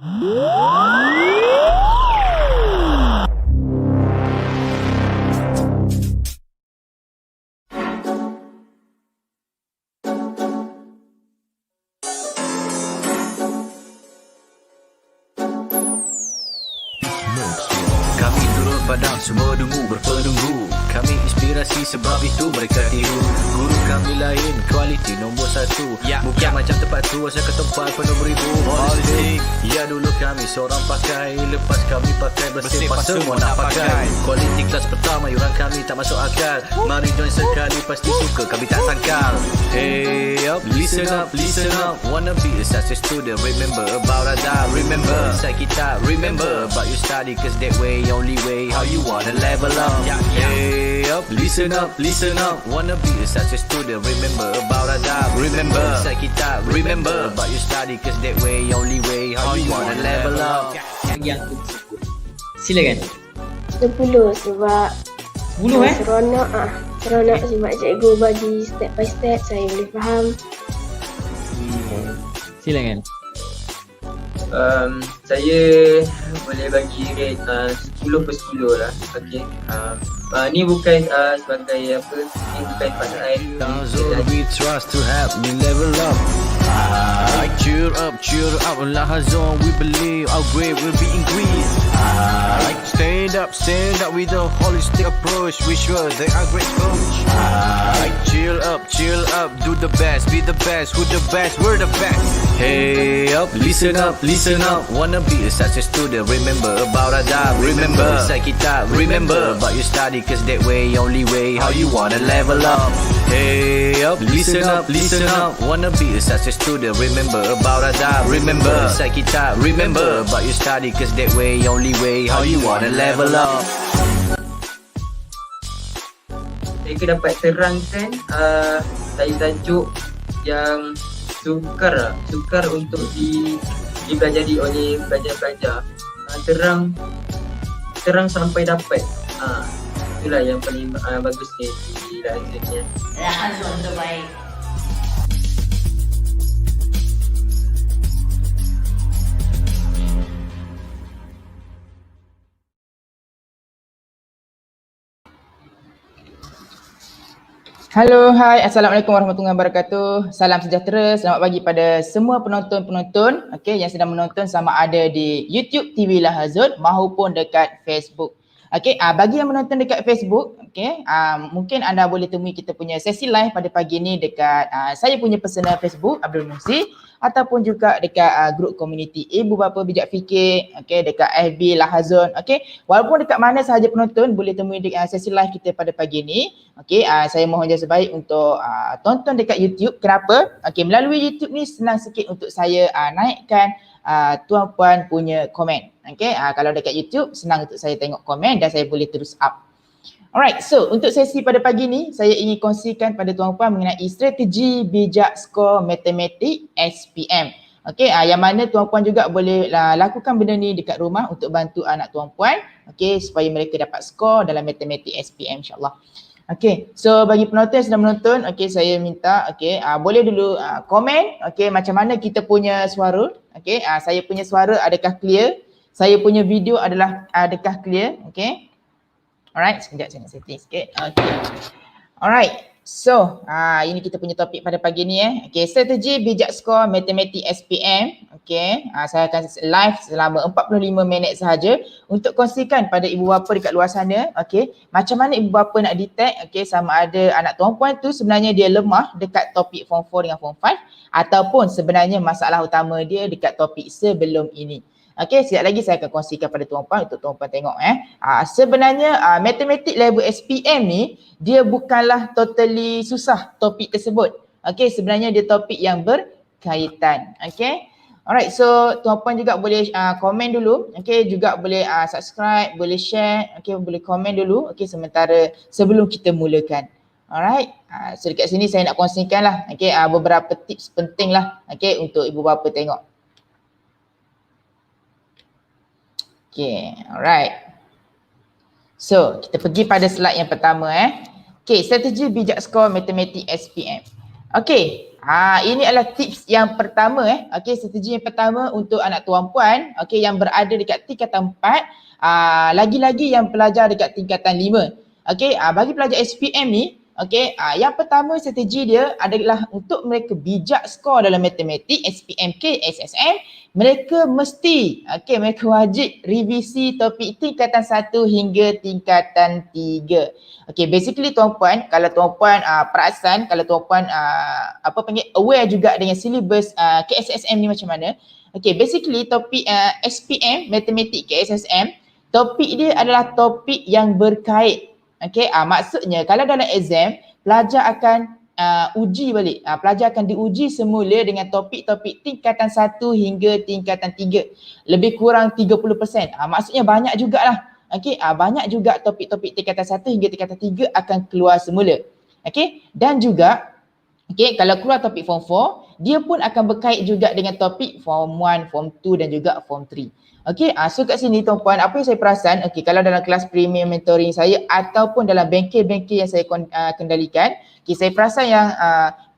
Kami turun padang, semua dungu berpenunggu. Kami inspirasi sebab itu mereka tiru. Guru kami lain, kualiti nombor 1. Bukan macam tempat tu, asal ke tempat penuh beribu politik. Ya dulu kami seorang pakai, lepas kami pakai bersepah semua nak pakai. Kualiti kelas pertama, yuran kami tak masuk akal. Mari join sekali, pasti suka kami tak sangkal. Hey up, listen up, listen up. Wanna be a success student, remember about Radar. Remember, inside kita, remember about you study, cause that way, only way, how you wanna level up. Hey up, listen up, listen up. Wanna be a success student, remember about Radar. Remember, inside kita, remember about you study, cause that way, only way, how you wanna level up. Yang silakan. 10 sebab 10 seronok seronok sebab cikgu bagi step by step, saya boleh faham. Silakan. Saya boleh bagi rate 10/10 lah. Okey. Ni bukan sebagai apa, ni bukan pasal Lazon, we trust to help me level up. Cheer up, Lazon, we believe our grade will be increased. Stand up with a holistic approach. We sure they are great coach. Chill up, do the best, be the best, who the best, we're the best. Hey up, listen up, listen up. Wanna be a success student, remember about Radar. Remember, inside kita, remember about you study, cause that way, only way, how you wanna level up. Hey up, listen up, listen up. Wanna be a success student, remember about Radar. Remember, inside kita, remember about you study, cause that way, only way, how you wanna level up. Saya dapat terangkan tajuk yang sukar untuk dipelajari oleh pelajar-pelajar. Terang sampai dapat. Itulah yang paling bagusnya di Lazonnya. Lazon terbaik. Halo, hai, Assalamualaikum warahmatullahi wabarakatuh. Salam sejahtera, selamat pagi pada semua penonton-penonton yang sedang menonton sama ada di YouTube TV Lahazud maupun dekat Facebook. Bagi yang menonton dekat Facebook, mungkin anda boleh temui kita punya sesi live pada pagi ni dekat saya punya personal Facebook Abdul Musi, ataupun juga dekat grup komuniti Ibu Bapa Bijak Fikir, dekat FB Lahazun. Walaupun dekat mana sahaja penonton boleh temui sesi live kita pada pagi ni. Saya mohon jasa baik untuk tonton dekat YouTube. Kenapa? Melalui YouTube ni senang sikit untuk saya naikkan tuan-puan punya komen. Kalau dekat YouTube senang untuk saya tengok komen dan saya boleh terus up. Alright, so untuk sesi pada pagi ni saya ingin kongsikan pada tuan-puan mengenai strategi bijak skor matematik SPM. Yang mana tuan-puan juga boleh lakukan benda ni dekat rumah untuk bantu anak tuan-puan supaya mereka dapat skor dalam matematik SPM insya-Allah. So bagi penonton yang sedang menonton, saya minta boleh dulu komen macam mana kita punya suara. Saya punya suara adakah clear? Saya punya video adakah clear? Alright, sekejap saya nak setting sikit. Alright. So, ini kita punya topik pada pagi ni strategi bijak skor matematik SPM. Saya akan live selama 45 minit sahaja untuk kongsikan pada ibu bapa dekat luar sana, macam mana ibu bapa nak detect sama ada anak tuan-puan tu sebenarnya dia lemah dekat topik form 4 dengan form 5 ataupun sebenarnya masalah utama dia dekat topik sebelum ini. Sekejap lagi saya akan kongsikan pada tuan-puan untuk tuan-puan tengok sebenarnya matematik level SPM ni dia bukanlah totally susah topik tersebut. Sebenarnya dia topik yang berkaitan. Alright, so tuan-puan juga boleh komen dulu, juga boleh subscribe, boleh share, boleh komen dulu sementara sebelum kita mulakan. Alright, so dekat sini saya nak kongsikan lah beberapa tips penting lah untuk ibu bapa tengok. Alright. So, kita pergi pada slide yang pertama strategi bijak skor matematik SPM. Ini adalah tips yang pertama okey, strategi yang pertama untuk anak tuan puan okey yang berada dekat tingkatan 4, lagi-lagi yang pelajar dekat tingkatan 5. Okey, bagi pelajar SPM ni okey, yang pertama strategi dia adalah untuk mereka bijak skor dalam matematik SPMK, SSM, mereka mesti mereka wajib revisi topik tingkatan 1 hingga tingkatan 3. Okey, basically tuan puan, kalau tuan puan perasan, kalau tuan puan aware juga dengan silibus KSSM ni macam mana. Okey, basically topik SPM, matematik KSSM, topik dia adalah topik yang berkait. Okey, maksudnya kalau dalam exam pelajar akan uji balik. Pelajar akan diuji semula dengan topik-topik tingkatan 1 hingga tingkatan 3. Lebih kurang 30%. Maksudnya banyak jugalah. Okey, banyak juga topik-topik tingkatan 1 hingga tingkatan 3 akan keluar semula. Okey, dan juga kalau keluar topik form 4, dia pun akan berkait juga dengan topik form 1, form 2 dan juga form 3. Okey, so kat sini tuan-puan, apa yang saya perasan, kalau dalam kelas premium mentoring saya ataupun dalam bengkel-bengkel yang saya kendalikan, saya perasan yang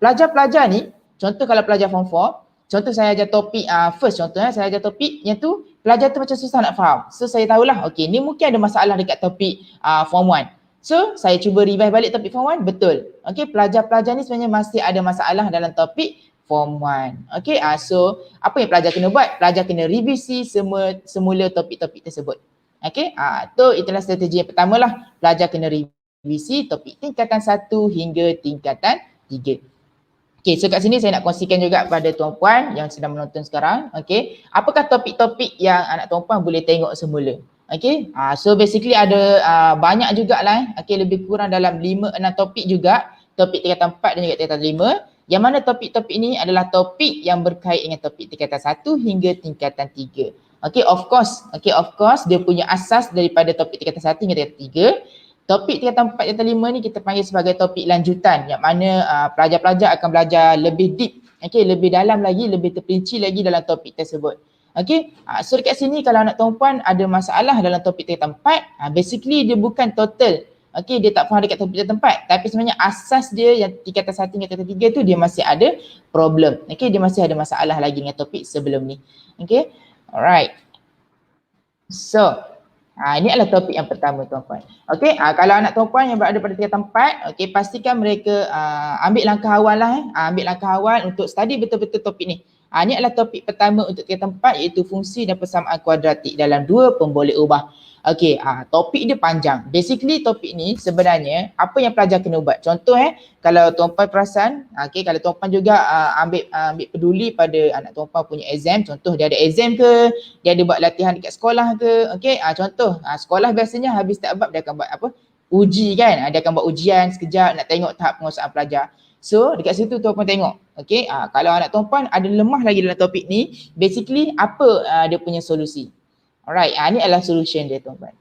pelajar-pelajar ni, contoh kalau pelajar form 4, contoh saya ajar topik first contohnya saya ajar topik yang tu pelajar tu macam susah nak faham. So saya tahulah ni mungkin ada masalah dekat topik form 1. So saya cuba revise balik topik form 1, betul. Okey, pelajar-pelajar ni sebenarnya masih ada masalah dalam topik form 1. Okey, so apa yang pelajar kena buat? Pelajar kena revisi semula topik-topik tersebut. Okey, itulah strategi yang pertama lah. Pelajar kena revisi topik tingkatan 1 hingga tingkatan 3. Okay, so kat sini saya nak kongsikan juga pada tuan-puan yang sedang menonton sekarang. Okay, apakah topik-topik yang anak tuan-puan boleh tengok semula? Okay, so basically ada banyak jugalah. Okay, lebih kurang dalam 5-6 topik juga. Topik tingkatan 4 dan juga tingkatan 5. Yang mana topik-topik ini adalah topik yang berkait dengan topik tingkatan 1 hingga tingkatan 3. Okay, of course dia punya asas daripada topik tingkatan 1 hingga tingkatan 3. Topik tingkatan 4 dan 5 ni kita panggil sebagai topik lanjutan yang mana pelajar-pelajar akan belajar lebih deep, lebih dalam lagi, lebih terperinci lagi dalam topik tersebut. So dekat sini kalau anak tuan-puan ada masalah dalam topik tingkatan 4, basically dia bukan total, dia tak faham dekat topik tingkatan 4, tapi sebenarnya asas dia yang tingkatan 1 hingga tingkatan 3 tu dia masih ada problem. Dia masih ada masalah lagi dengan topik sebelum ni. Alright. So ini adalah topik yang pertama tuan-puan. Kalau anak tuan-puan yang berada pada tingkatan 4, pastikan mereka ambil langkah awal lah. Ambil langkah awal untuk study betul-betul topik ni. Ini adalah topik pertama untuk tingkatan 4 iaitu fungsi dan persamaan kuadratik dalam dua pemboleh ubah. Topik dia panjang. Basically topik ni sebenarnya apa yang pelajar kena buat. Contoh kalau tuan-puan perasan, kalau tuan-puan juga ambil peduli pada anak tuan-puan punya exam, contoh dia ada exam ke, dia ada buat latihan dekat sekolah ke, contoh sekolah biasanya habis setiap bab dia akan buat apa? Uji kan, dia akan buat ujian sekejap nak tengok tahap penguasaan pelajar. So dekat situ tuan-puan tengok, kalau anak tuan-puan ada lemah lagi dalam topik ni, basically apa dia punya solusi. Alright, ini adalah solution dia tuan-tuan.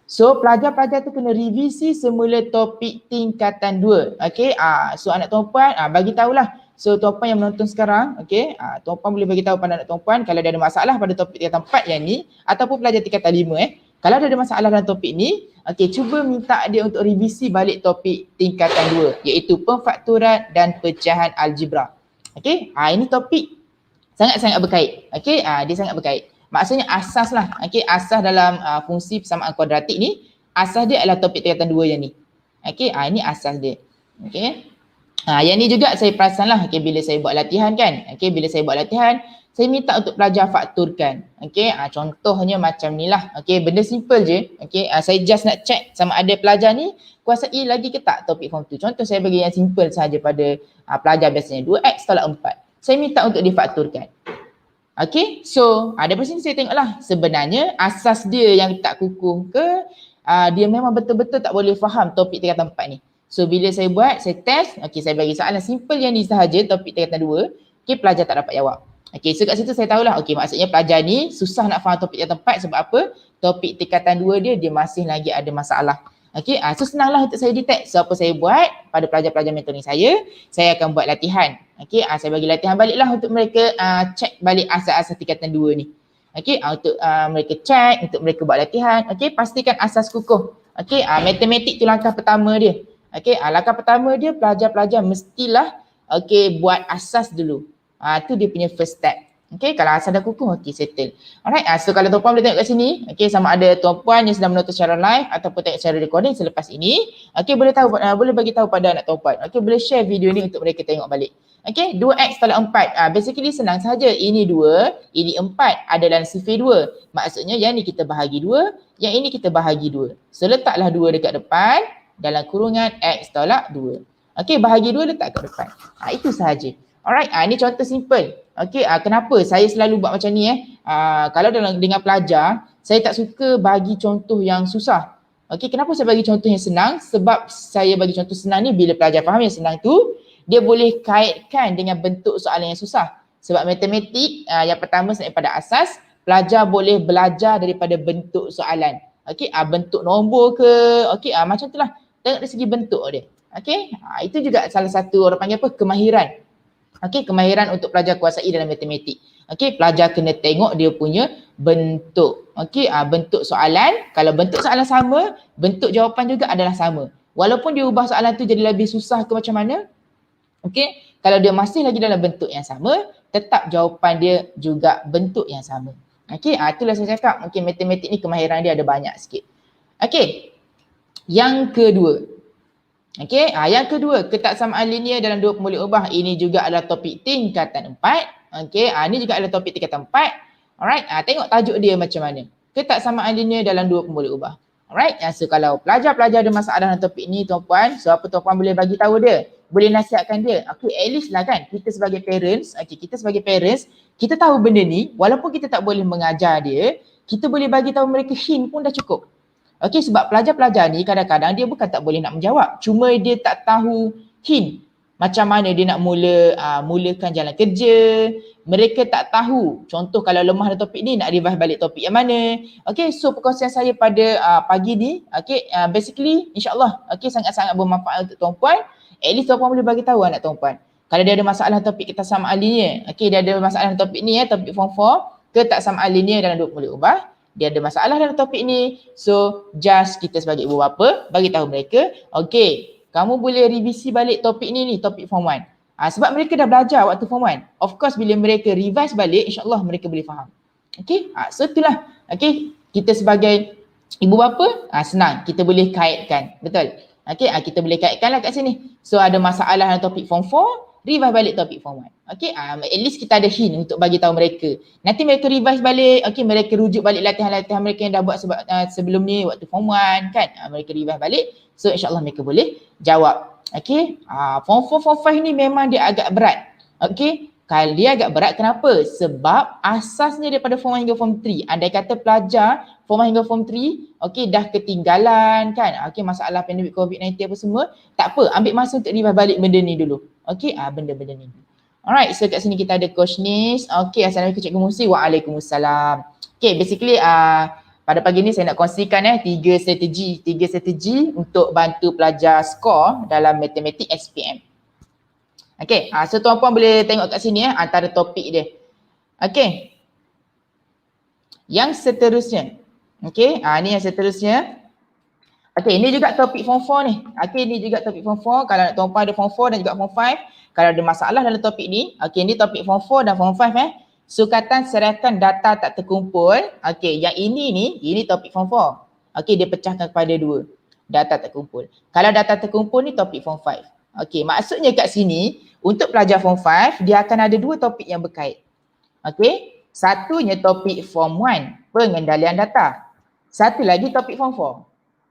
So pelajar-pelajar tu kena revisi semula topik tingkatan 2. So anak tuan-puan bagi tahulah. So tuan-puan yang menonton sekarang, tuan-puan boleh bagi tahu pada anak tuan-puan kalau dia ada masalah pada topik tingkatan 4 yang ni ataupun pelajar tingkatan 5 kalau dia ada masalah dalam topik ni, cuba minta dia untuk revisi balik topik tingkatan 2 iaitu pemfakturan dan pecahan algebra. Ini topik sangat-sangat berkait. Dia sangat berkait. Maksudnya asas lah, asas dalam fungsi persamaan kuadratik ni, asas dia adalah topik tingkatan 2 yang ni. Ini asas dia. Yang ni juga saya perasan lah, bila saya buat latihan kan. Bila saya buat latihan, saya minta untuk pelajar fakturkan. Contohnya macam ni lah. Benda simple je. Saya just nak check sama ada pelajar ni kuasai lagi ke tak topik form 2. Contoh saya bagi yang simple saja pada pelajar biasanya. 2x tolak 4. Saya minta untuk difakturkan. So daripada sini saya tengoklah sebenarnya asas dia yang tak kukuh ke dia memang betul-betul tak boleh faham topik tingkatan 4 ni. So bila saya buat, saya test, saya bagi soalan simple yang ni sahaja topik tingkatan 2, pelajar tak dapat jawab. So kat situ saya tahulah, maksudnya pelajar ni susah nak faham topik tingkatan 4 sebab apa? Topik tingkatan 2 dia masih lagi ada masalah. So senanglah untuk saya detect. So apa saya buat pada pelajar-pelajar mentoring saya akan buat latihan. Saya bagi latihan baliklah untuk mereka check balik asas-asas tingkatan 2 ni. Untuk mereka check, untuk mereka buat latihan. Pastikan asas kukuh. Matematik tu langkah pertama dia. Langkah pertama dia pelajar-pelajar mestilah okey, buat asas dulu. Tu dia punya first step. Okey, kalau asas dah kukuh, okey, settle. Alright, so kalau tuan-puan boleh tengok kat sini, okey, sama ada tuan-puan yang sedang menonton secara live ataupun tengok secara recording selepas ini, okey, boleh tahu, boleh bagi tahu pada anak tuan-puan. Okey, boleh share video ni untuk mereka tengok balik. Okey, 2x tolak 4. Basically senang saja. Ini 2, ini 4 ada dalam sifir 2. Maksudnya yang ni kita bahagi 2, yang ini kita bahagi 2. So letaklah 2 dekat depan dalam kurungan x tolak 2. Okey, bahagi 2 letak kat depan. Itu sahaja. Alright, ini contoh simple. Okey, kenapa saya selalu buat macam ni kalau dengan pelajar, saya tak suka bagi contoh yang susah. Okey, kenapa saya bagi contoh yang senang? Sebab saya bagi contoh senang ni bila pelajar faham yang senang tu, dia boleh kaitkan dengan bentuk soalan yang susah. Sebab matematik yang pertama daripada asas, pelajar boleh belajar daripada bentuk soalan. Okey, bentuk nombor ke, okey, macam itulah. Tengok dari segi bentuk dia. Okey, itu juga salah satu orang panggil apa? Kemahiran. Okey, kemahiran untuk pelajar kuasai dalam matematik. Okey, pelajar kena tengok dia punya bentuk. Okey, bentuk soalan. Kalau bentuk soalan sama, bentuk jawapan juga adalah sama. Walaupun dia ubah soalan tu jadi lebih susah ke macam mana, okey, kalau dia masih lagi dalam bentuk yang sama, tetap jawapan dia juga bentuk yang sama. Okey, itulah saya cakap. Okey, matematik ni kemahiran dia ada banyak sikit. Okey, yang kedua. Okey, yang kedua, ketaksamaan linear dalam dua pemboleh ubah. Ini juga adalah topik tingkatan 4. Okey, ini juga adalah topik tingkatan 4. Alright, tengok tajuk dia macam mana. Ketaksamaan linear dalam dua pemboleh ubah. Alright, so kalau pelajar-pelajar ada masalah dalam topik ni tuan-puan, so apa tuan-puan boleh bagi tahu dia? Boleh nasihatkan dia. Okay, at least lah kan, kita sebagai parents, kita tahu benda ni, walaupun kita tak boleh mengajar dia, kita boleh bagi tahu mereka hint pun dah cukup. Okay, sebab pelajar-pelajar ni kadang-kadang dia bukan tak boleh nak menjawab, cuma dia tak tahu hint. Macam mana dia nak mulakan jalan kerja, mereka tak tahu. Contoh kalau lemah dalam topik ni, nak revise balik topik yang mana. Okay, so perkongsian saya pada pagi ni, okay, basically insyaAllah, okay, sangat-sangat bermanfaat untuk tuan-puan. At least tuan-puan boleh bagi tahu anak tuan-puan. Kalau dia ada masalah topik ketaksamaan linear, okay, dia ada masalah topik ni topik form 4, ketaksamaan linear dalam dua pemboleh ubah. Dia ada masalah dalam topik ni. So, just kita sebagai ibu bapa bagi tahu mereka, okay, kamu boleh revisi balik topik ni, topik form 1. Sebab mereka dah belajar waktu form 1. Of course, bila mereka revise balik, insyaAllah mereka boleh faham. Okay, so itulah. Okay, kita sebagai ibu bapa, senang. Kita boleh kaitkan. Betul? Okay, kita boleh kaitkan lah kat sini. So, ada masalah dalam topik form 4, revise balik topik form 1. Okay, at least kita ada hint untuk bagi tahu mereka. Nanti mereka revise balik, okay, mereka rujuk balik latihan-latihan mereka yang dah buat sebelum ni waktu form 1 kan. Mereka revise balik. So insyaAllah mereka boleh jawab. Okay, form 4, form 5 ni memang dia agak berat. Okay, kalau dia agak berat kenapa? Sebab asasnya daripada form 1 hingga form 3. Andai kata pelajar form 1 hingga form 3, okay, dah ketinggalan kan. Okay, masalah pandemik COVID-19 apa semua. Tak apa, ambil masa untuk revise balik benda ni dulu. Okay, benda-benda ni. Alright, so kat sini kita ada Coach Nis. Okay, Assalamualaikum Cikgu Musi. Waalaikumsalam. Okay, basically pada pagi ni saya nak kongsikan 3 strategi untuk bantu pelajar skor dalam matematik SPM. Okay, so tuan-puan boleh tengok kat sini antara topik dia. Okay. Yang seterusnya. Okay, ni yang seterusnya. Okay, ini juga topik form 4 ni. Okay, ini juga topik form 4. Kalau tuan-puan ada form 4 dan juga form 5, kalau ada masalah dalam topik ni, okay, ini topik form 4 dan form 5 Sukatan serahkan data tak terkumpul. Okay, yang ini topik form 4. Okay, dia pecahkan kepada 2. Data tak terkumpul. Kalau data terkumpul ni topik form 5. Okay, maksudnya kat sini, untuk pelajar form 5, dia akan ada 2 topik yang berkait. Okay, satunya topik form 1, pengendalian data. Satu lagi topik form 4.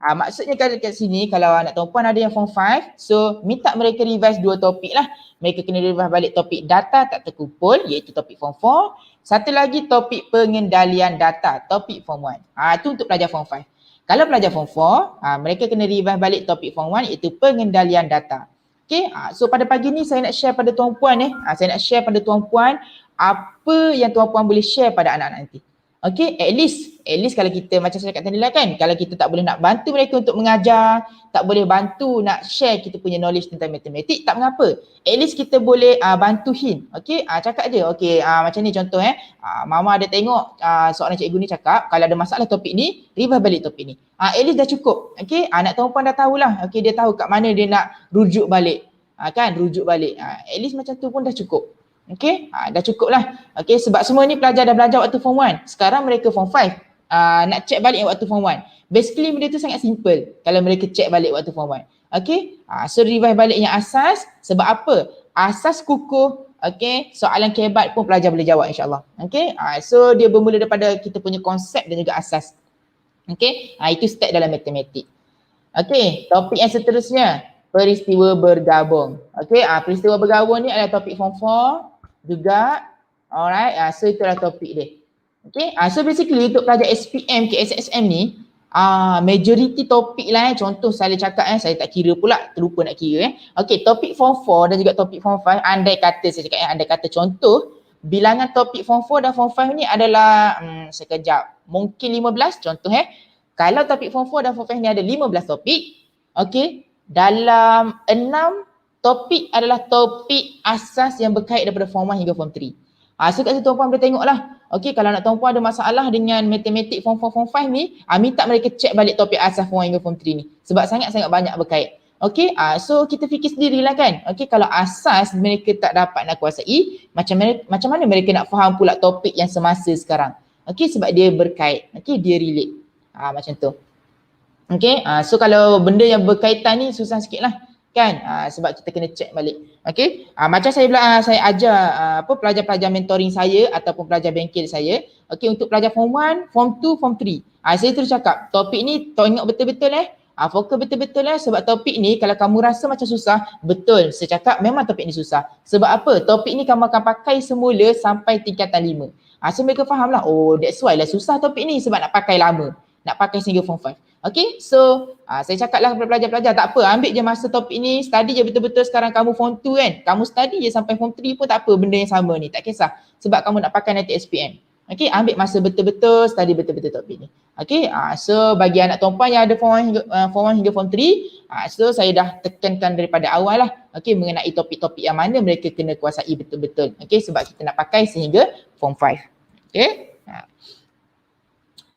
Maksudnya kalau kat sini, kalau anak tuan-puan ada yang form 5, so minta mereka revise 2 topik lah. Mereka kena revise balik topik data tak terkumpul, iaitu topik form 4. Satu lagi topik pengendalian data, topik form 1. Itu untuk pelajar form 5. Kalau pelajar form 4, mereka kena revise balik topik form 1 iaitu pengendalian data. Okay, so pada pagi ni saya nak share pada tuan-puan saya nak share pada tuan-puan apa yang tuan-puan boleh share pada anak-anak nanti. Okay, at least kalau kita macam saya cakap tadi lah kan, kalau kita tak boleh nak bantu mereka untuk mengajar, tak boleh bantu nak share kita punya knowledge tentang matematik, tak mengapa. At least kita boleh bantu hint. Okay, cakap je. Okay, macam ni contoh mama ada tengok seorang cikgu ni cakap, kalau ada masalah topik ni, revise balik topik ni. At least dah cukup. Okay, anak tuan-puan dah tahulah. Okay, dia tahu kat mana dia nak rujuk balik. kan rujuk balik. At least macam tu pun dah cukup. Okay, dah cukup lah. Okay, sebab semua ni pelajar dah belajar waktu form 1. Sekarang mereka form 5. Nak check balik waktu form 1. Basically benda tu sangat simple kalau mereka check balik waktu form 1. Okay, so revise balik yang asas. Sebab apa? Asas kukuh. Okay, soalan kebat pun pelajar boleh jawab insyaAllah. Okay, so dia bermula daripada kita punya konsep dan juga asas. Okay, itu step dalam matematik. Okay, topik yang seterusnya, peristiwa bergabung. Okay, peristiwa bergabung ni adalah topik form 4 juga. Alright, so itulah topik dia. Okay, so basically untuk pelajar SPM ke SSM ni, majority topik lah contoh saya cakap saya tak kira pula, terlupa nak kira Okay, topik form 4 dan juga topik form 5, andai kata saya cakap andai kata contoh, bilangan topik form 4 dan form 5 ni adalah, sekejap, mungkin 15 contoh Kalau topik form 4 dan form 5 ni ada 15 topik, okay, dalam 6 topik adalah topik asas yang berkait daripada form 1 hingga form 3. So kat situ tuan-puan boleh tengok lah. Okay, kalau nak tuan-puan ada masalah dengan matematik form 4, form 5 ni, minta mereka check balik topik asas form 1 hingga form 3 ni. Sebab sangat-sangat banyak berkait. Okay, so kita fikir sendirilah kan. Okay, kalau asas mereka tak dapat nak kuasai, macam mana mereka nak faham pula topik yang semasa sekarang. Okay, sebab dia berkait. Okay, dia relate. Macam tu. Okay, so kalau benda yang berkaitan ni susah sikit lah. Kan, sebab kita kena check balik. Okay, macam saya ajar pelajar-pelajar mentoring saya ataupun pelajar bengkel saya. Okay, untuk pelajar form 1, form 2, form 3. Saya terus cakap, topik ni tengok betul-betul fokus betul-betul sebab topik ni kalau kamu rasa macam susah, betul. Saya cakap memang topik ni susah. Sebab apa? Topik ni kamu akan pakai semula sampai tingkatan 5. So mereka faham lah, oh that's why lah susah topik ni sebab nak pakai lama. Nak pakai sehingga form 5. Okay, so saya cakap lah kepada pelajar-pelajar, tak apa, ambil je masa topik ni, study je betul-betul. Sekarang kamu form 2 kan, kamu study je sampai form 3 pun tak apa, benda yang sama ni, tak kisah. Sebab kamu nak pakai nanti SPM. Okay, ambil masa betul-betul, study betul-betul topik ni. Okay, so bagi anak tuan-puan yang ada form 1 hingga form 3, so saya dah tekankan daripada awal lah. Okay, mengenai topik-topik yang mana mereka kena kuasai betul-betul. Okay, sebab kita nak pakai sehingga form 5. Okay.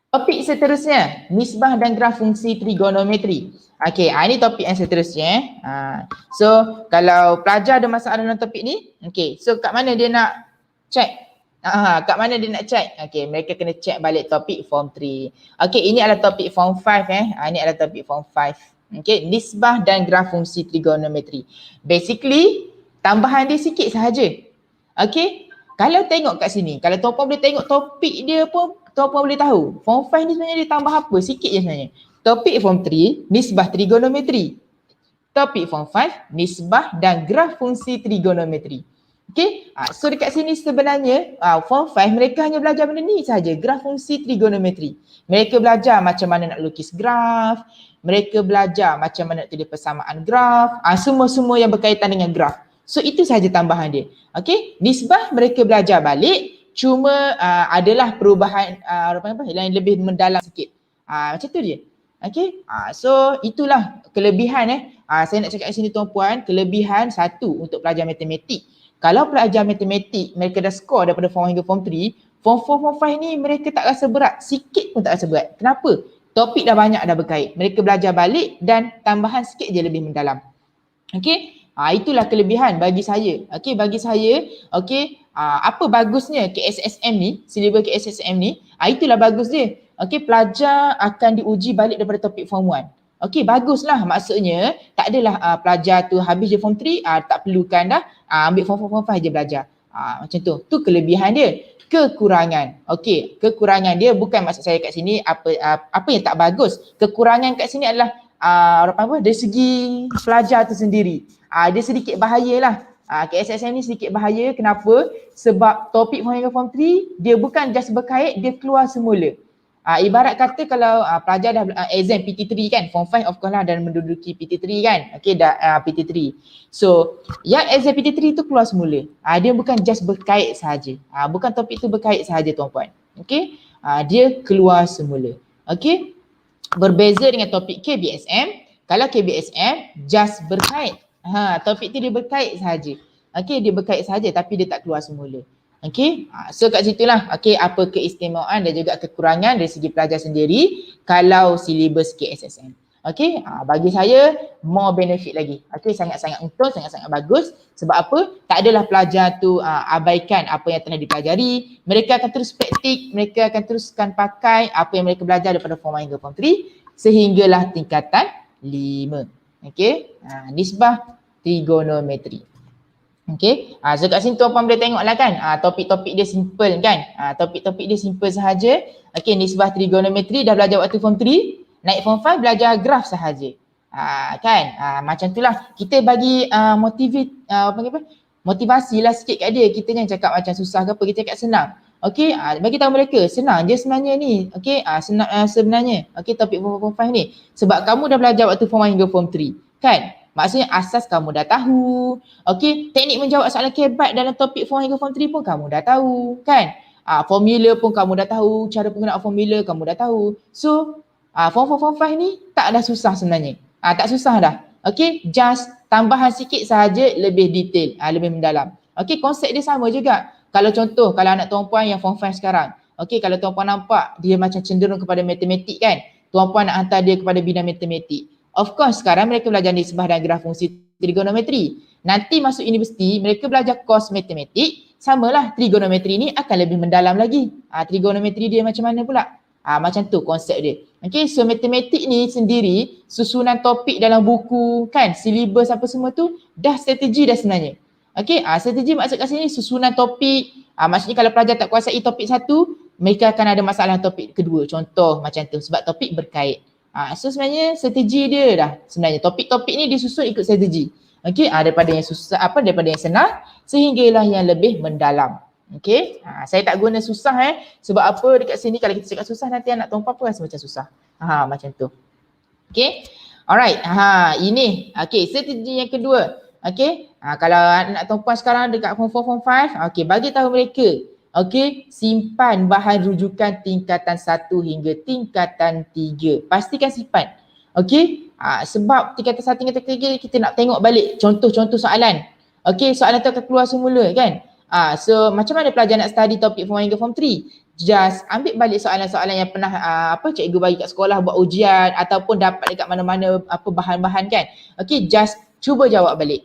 Topik seterusnya, nisbah dan graf fungsi trigonometri. Okay, ini topik yang seterusnya. So, kalau pelajar ada masalah dalam topik ni, okay, so kat mana dia nak check? Kat mana dia nak check? Okay, mereka kena check balik topik form 3. Okay, ini adalah topik form 5 ini adalah topik form 5. Okay, nisbah dan graf fungsi trigonometri. Basically, tambahan dia sikit sahaja. Okay, kalau tengok kat sini, kalau tuan-puan boleh tengok topik dia pun, tuan-puan boleh tahu form 5 ni sebenarnya dia tambah apa? Sikit je sebenarnya. Topik form 3, nisbah trigonometri. Topik form 5, nisbah dan graf fungsi trigonometri. Okay, so dekat sini sebenarnya form 5 mereka hanya belajar benda ni saja, graf fungsi trigonometri. Mereka belajar macam mana nak lukis graf, mereka belajar macam mana nak tulis persamaan graf, semua-semua yang berkaitan dengan graf. So itu sahaja tambahan dia. Okay, nisbah mereka belajar balik, cuma adalah perubahan yang lebih mendalam sikit. Macam tu dia. Okay, so itulah kelebihan saya nak cakap kat sini tuan-puan, kelebihan satu untuk pelajar matematik. Kalau pelajar matematik mereka dah skor daripada form 1 hingga form 3, form 4, form 5 ni mereka tak rasa berat, sikit pun tak rasa berat. Kenapa? Topik dah banyak dah berkait. Mereka belajar balik dan tambahan sikit je lebih mendalam. Okay, itulah kelebihan bagi saya. Okay, bagi saya, okay, apa bagusnya KSSM ni, silibus KSSM ni, itulah bagus dia. Okay, pelajar akan diuji balik daripada topik form 1. Okay, baguslah, maksudnya tak adalah pelajar tu habis je form 3, tak perlukan dah, ambil form 4, form 5 je belajar. Macam tu, tu kelebihan dia. Kekurangan, okay, kekurangan dia bukan maksud saya kat sini apa yang tak bagus. Kekurangan kat sini adalah dari segi pelajar tu sendiri. Dia sedikit bahayalah. KSSM ni sedikit bahaya. Kenapa? Sebab topik form 1 hingga form 3 dia bukan just berkait, dia keluar semula. Ibarat kata kalau pelajar dah exam PT3 kan, form 5 of course lah dan menduduki PT3 kan. Okay, dah PT3. So, yang exam PT3 tu keluar semula. Dia bukan just berkait sahaja. Bukan topik tu berkait sahaja tuan-puan. Okay, dia keluar semula. Okay, berbeza dengan topik KBSM. Kalau KBSM just berkait. Topik tu dia berkait sahaja. Okay, dia berkait sahaja tapi dia tak keluar semula. Okay, so kat situlah okay, apa keistimewaan dan juga kekurangan dari segi pelajar sendiri kalau silibus KSSM. Okey, bagi saya more benefit lagi. Okey, sangat-sangat untung, sangat-sangat bagus. Sebab apa? Tak adalah pelajar tu abaikan apa yang telah dipelajari. Mereka akan terus praktik, mereka akan teruskan pakai apa yang mereka belajar daripada form 1 hingga form 3 sehinggalah tingkatan 5. Okey, nisbah trigonometri. Okey, so kat sini tuan-puan boleh tengok lah kan, topik-topik dia simple kan. Topik-topik dia simple sahaja. Okey, nisbah trigonometri dah belajar waktu form 3. Naik form 5 belajar graf sahaja. Kan? Macam itulah. Kita bagi motivasi lah sikit kat dia. Kita jangan cakap macam susah ke apa, kita cakap senang. Okey, bagi tahu mereka senang je sebenarnya ni. Okey, senang sebenarnya. Okey, topik form 5 ni. Sebab kamu dah belajar waktu form 1 hingga form 3. Kan? Maksudnya asas kamu dah tahu. Okey, teknik menjawab soalan kebat dalam topik form 1 hingga form 3 pun kamu dah tahu. Kan? Formula pun kamu dah tahu. Cara penggunaan formula kamu dah tahu. So, form 4, form 5 ni tak ada susah sebenarnya. Tak susah dah. Okay, just tambahan sikit sahaja lebih detail, lebih mendalam. Okay, konsep dia sama juga. Kalau contoh, kalau anak tuan-puan yang form 5 sekarang, okay, kalau tuan-puan nampak dia macam cenderung kepada matematik kan, tuan-puan nak hantar dia kepada bidang matematik. Of course, sekarang mereka belajar nisbah dan graf fungsi trigonometri. Nanti masuk universiti, mereka belajar course matematik, samalah trigonometri ni akan lebih mendalam lagi. Trigonometri dia macam mana pula? Macam tu konsep dia. Okay, so matematik ni sendiri, susunan topik dalam buku kan, silibus apa semua tu, dah strategi dah sebenarnya. Okay, strategi maksud kat sini susunan topik, maksudnya kalau pelajar tak kuasai topik 1, mereka akan ada masalah topik kedua. Contoh macam tu, sebab topik berkait. So sebenarnya strategi dia dah sebenarnya. Topik-topik ni disusun ikut strategi. Okay, daripada yang susah, daripada yang senang sehinggalah yang lebih mendalam. Okay, saya tak guna susah sebab apa dekat sini kalau kita cakap susah nanti anak tuan-puan pun rasa macam susah. Macam tu. Okay, alright. Ini, okay, strategi yang kedua. Okay, kalau anak tuan-puan sekarang dekat form 4, form 5, okay, bagi tahu mereka. Okay, simpan bahan rujukan tingkatan 1 hingga tingkatan 3. Pastikan simpan. Okay, sebab tingkatan 1 hingga tingkatan 3 kita nak tengok balik contoh-contoh soalan. Okay, soalan tu akan keluar semula kan. So macam mana pelajar nak study topik form 1 hingga form 3? Just ambil balik soalan-soalan yang pernah cikgu bagi kat sekolah buat ujian ataupun dapat dekat mana-mana bahan-bahan kan. Okay, just cuba jawab balik.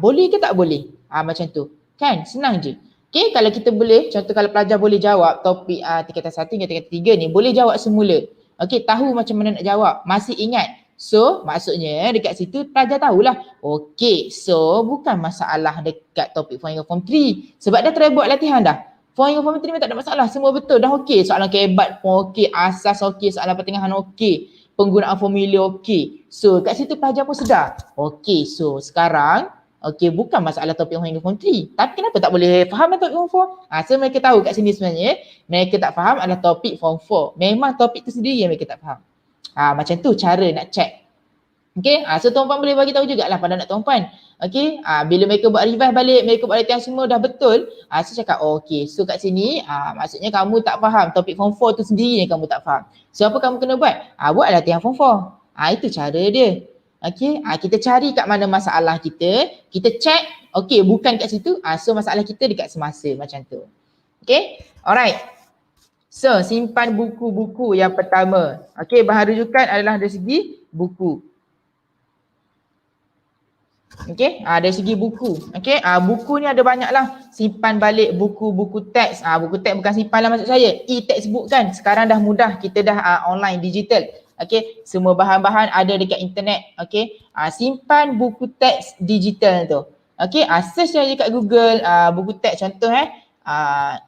Boleh ke tak boleh? Macam tu. Kan? Senang je. Okay, kalau kita boleh, contoh kalau pelajar boleh jawab topik tingkatan 1 hingga tingkatan 3 ni, boleh jawab semula. Okay, tahu macam mana nak jawab. Masih ingat. So, maksudnya dekat situ pelajar tahulah. Okay, so bukan masalah dekat topik form hingga form 3. Sebab dah try buat latihan dah. Form hingga form 3 tak ada masalah. Semua betul. Dah okey. Soalan kebat pun okey. Asas okey. Soalan pertengahan okey. Penggunaan formula okey. So, kat situ pelajar pun sedar. Okay, so sekarang okey, bukan masalah topik form hingga form 3. Tapi kenapa tak boleh faham topik form 4? So mereka tahu kat sini sebenarnya mereka tak faham adalah topik form 4. Memang topik tu sendiri yang mereka tak faham. Macam tu cara nak check. Okay, so tuan-puan boleh bagi tahu jugalah pada anak tuan-puan. Okay, bila mereka buat revise balik, mereka buat latihan semua dah betul. So cakap, okay, so kat sini maksudnya kamu tak faham topik form 4 tu sendiri yang kamu tak faham. So apa kamu kena buat? Buat latihan form 4. Itu cara dia. Okay, kita cari kat mana masalah kita check, okay, bukan kat situ, so masalah kita dekat semasa macam tu. Okay, alright. So, simpan buku-buku yang pertama. Okay, bahan rujukan adalah dari segi buku. Okay, dari segi buku. Okay, buku ni ada banyak lah. Simpan balik buku-buku teks. Buku teks bukan simpan lah maksud saya. E-textbook kan, sekarang dah mudah. Kita dah online, digital. Okay, semua bahan-bahan ada dekat internet. Okay, simpan buku teks digital tu. Okay, search je kat Google buku teks contoh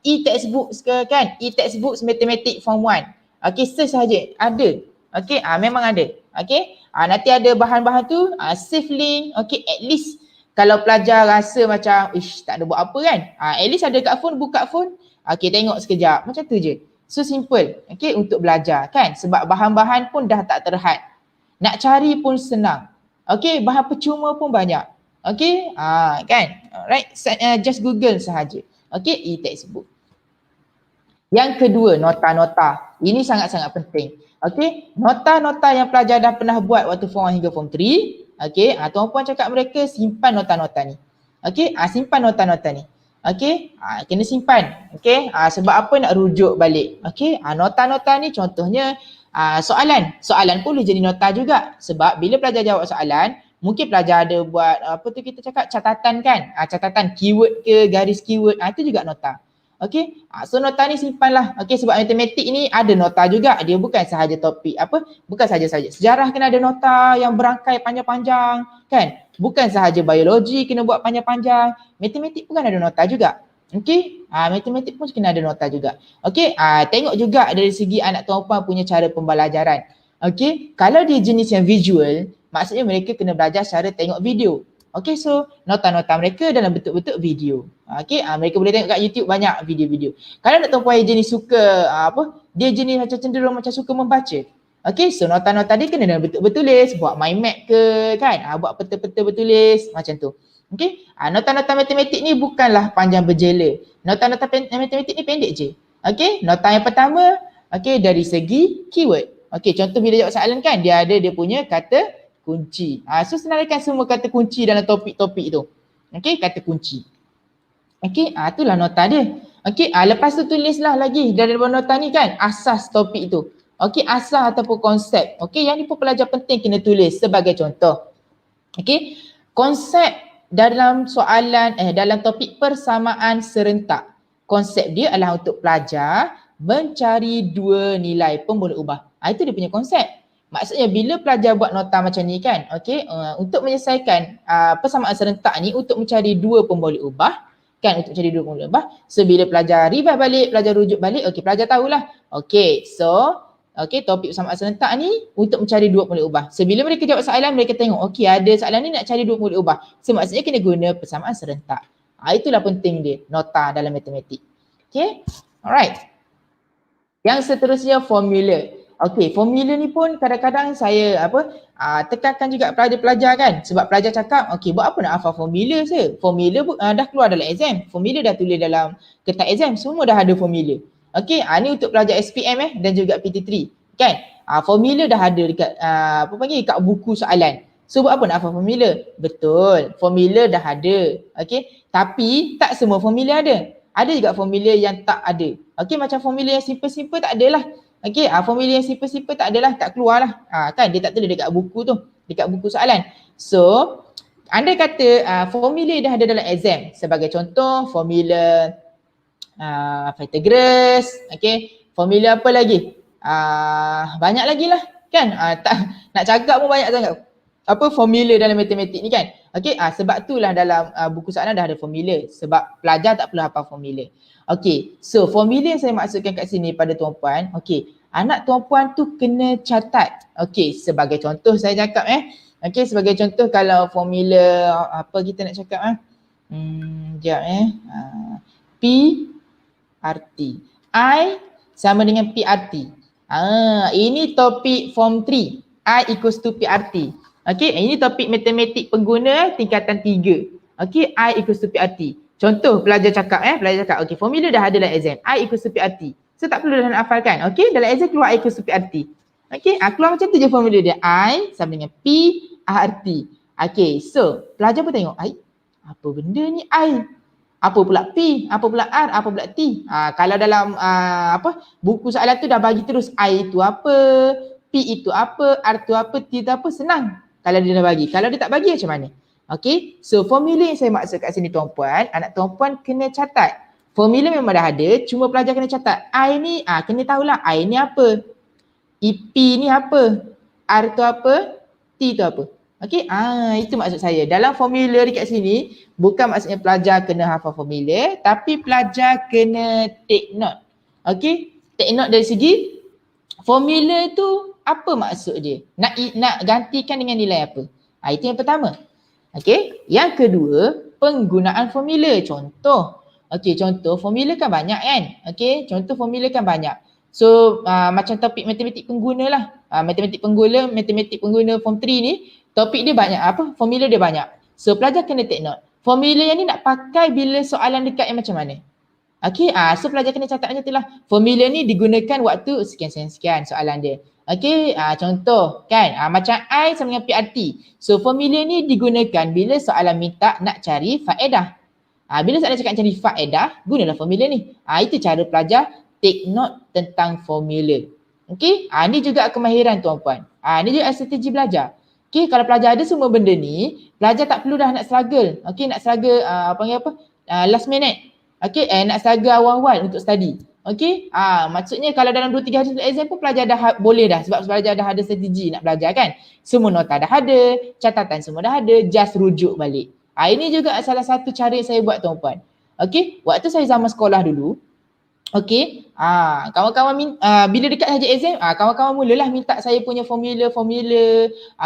e-textbooks ke kan, e-textbooks matematik form 1. Okay, search saja, ada. Okay, memang ada. Okay, nanti ada bahan-bahan tu, save link. Okay, at least kalau pelajar rasa macam tak ada buat apa kan, at least ada kat phone, buka phone. Okay, tengok sekejap, macam tu je. So simple, okay, untuk belajar kan, sebab bahan-bahan pun dah tak terhad. Nak cari pun senang. Okay, bahan percuma pun banyak. Okay, kan, alright, just Google sahaja. Okay, e-textbook. Yang kedua, nota-nota. Ini sangat-sangat penting. Okay, nota-nota yang pelajar dah pernah buat waktu form 1 hingga form 3. Okay, tuan-puan cakap mereka simpan nota-nota ni. Okay, simpan nota-nota ni. Okay, kena simpan. Okay, sebab apa nak rujuk balik. Okay, nota-nota ni contohnya Soalan pun boleh jadi nota juga. Sebab bila pelajar jawab soalan, mungkin pelajar ada buat kita cakap catatan kan. Catatan keyword ke, garis keyword, itu juga nota. Okey, so nota ni simpanlah. Okey, sebab matematik ni ada nota juga. Dia bukan sahaja topik bukan sahaja sejarah kena ada nota yang berangkai panjang-panjang kan. Bukan sahaja biologi kena buat panjang-panjang. Matematik pun kan ada nota juga. Okey, matematik pun kena ada nota juga. Okey, tengok juga dari segi anak tuan-puan punya cara pembelajaran. Okey, kalau dia jenis yang visual, maksudnya mereka kena belajar cara tengok video. Okay, so nota-nota mereka dalam bentuk-bentuk video. Okay, mereka boleh tengok kat YouTube banyak video-video. Kalau nak tuan-puan yang jenis suka dia jenis macam cenderung macam suka membaca. Okay, so nota-nota dia kena dalam bentuk bertulis, buat mind map ke kan, buat peta-peta bertulis macam tu. Okay, nota-nota matematik ni bukanlah panjang berjela. Nota-nota matematik ni pendek je. Okay, nota yang pertama, okay, dari segi keyword. Okay, contoh bila jawab soalan kan, dia ada dia punya kata kunci. So senaraikan semua kata kunci dalam topik-topik tu. Okey, kata kunci. Okey, itulah nota dia. Okey, lepas tu tulislah lagi dari nota ni kan asas topik tu. Okey, asas ataupun konsep. Okey, yang ni pun pelajar penting kena tulis sebagai contoh. Okey, konsep dalam soalan dalam topik persamaan serentak. Konsep dia adalah untuk pelajar mencari dua nilai pemboleh ubah. Itu dia punya konsep. Maksudnya bila pelajar buat nota macam ni kan, okey, untuk menyelesaikan persamaan serentak ni untuk mencari dua pemboleh ubah kan, untuk mencari dua pemboleh ubah. So bila pelajar revise balik, pelajar rujuk balik, okey, pelajar tahulah. Okey, so okey, topik persamaan serentak ni untuk mencari dua pemboleh ubah. So bila mereka jawab soalan, mereka tengok okey ada soalan ni nak cari dua pemboleh ubah. So maksudnya kena guna persamaan serentak. Itulah penting dia nota dalam matematik. Okey, alright. Yang seterusnya formula. Okey, formula ni pun kadang-kadang saya tekankan juga pelajar-pelajar kan. Sebab pelajar cakap, okey, buat apa nak hafal formula saya? Formula dah keluar dalam exam. Formula dah tulis dalam kertas exam. Semua dah ada formula. Okey, ni untuk pelajar SPM dan juga PT3 kan. Formula dah ada dekat kat buku soalan. So buat apa nak hafal formula? Betul, formula dah ada. Okey, tapi tak semua formula ada. Ada juga formula yang tak ada. Okey, macam formula yang simple-simple tak adalah. Okey, formula yang simple-simple tak adalah, tak keluar lah. Kan dia tak tulis dekat buku tu, dekat buku soalan. So, andai kata formula dah ada dalam exam. Sebagai contoh, formula Pythagoras, okey. Formula apa lagi? Banyak lagi lah kan. Tak nak cakap pun banyak sangat. Formula dalam matematik ni kan. Okey, sebab itulah dalam buku soalan dah ada formula. Sebab pelajar tak perlu hafal formula. Okey, so formula yang saya maksudkan kat sini pada tuan-puan, okey, anak tuan-puan tu kena catat. Okey, sebagai contoh saya cakap okey, sebagai contoh kalau formula apa kita nak cakap sekejap P RT. I sama dengan PRT. Ini topik form 3. I equals to PRT. Okey, ini topik matematik pengguna tingkatan 3. Okey, I equals to PRT. Contoh pelajar cakap okey, formula dah ada dalam exam. I equals to PRT. So tak perlu dah nak hafalkan. Okey, dalam exam keluar I equals to PRT. Okey, keluar macam tu je formula dia. I sama dengan P RT. Okey, so pelajar pun tengok, apa benda ni I? Apa pula P? Apa pula R? Apa pula T? Kalau dalam buku soalan tu dah bagi terus I itu apa, P itu apa, R itu apa, T itu apa, senang. Kalau dia dah bagi. Kalau dia tak bagi macam mana? Okay, so formula yang saya maksud kat sini tuan-puan, anak tuan-puan kena catat. Formula memang dah ada, cuma pelajar kena catat. I ni, kena tahulah I ni apa, P ni apa, R tu apa, T tu apa. Okay, itu maksud saya. Dalam formula dekat sini, bukan maksudnya pelajar kena hafal formula, tapi pelajar kena take note. Okay, take note dari segi formula tu apa maksud dia. Nak gantikan dengan nilai apa. Itu yang pertama. Okey, yang kedua, penggunaan formula. Contoh. Okey, contoh formula kan banyak kan? Okey, contoh formula kan banyak. So, macam topik matematik pengguna lah. Matematik pengguna form 3 ni, topik dia banyak. Formula dia banyak. So, pelajar kena take note. Formula yang ni nak pakai bila soalan dekat yang macam mana? Okey, so pelajar kena catat macam tu lah. Formula ni digunakan waktu sekian-sekian soalan dia. Okey, contoh kan, macam I sama dengan PRT. So formula ni digunakan bila soalan minta nak cari faedah. Bila soalan cakap cari faedah, gunalah formula ni. Itu cara pelajar take note tentang formula. Okey, ni juga kemahiran tuan-puan. Ni juga strategi belajar. Okey, kalau pelajar ada semua benda ni, pelajar tak perlu dah nak struggle. Okey, nak struggle last minute. Okey, nak struggle awal-awal untuk study. Okey, maksudnya kalau dalam 2-3 hari sebelum exam pun pelajar dah boleh dah sebab pelajar dah ada strategi nak belajar kan. Semua nota dah ada, catatan semua dah ada, just rujuk balik. Ini juga salah satu cara yang saya buat tuan-puan. Okey, waktu saya zaman sekolah dulu, okey, kawan-kawan bila dekat saja exam, kawan-kawan mulalah minta saya punya formula,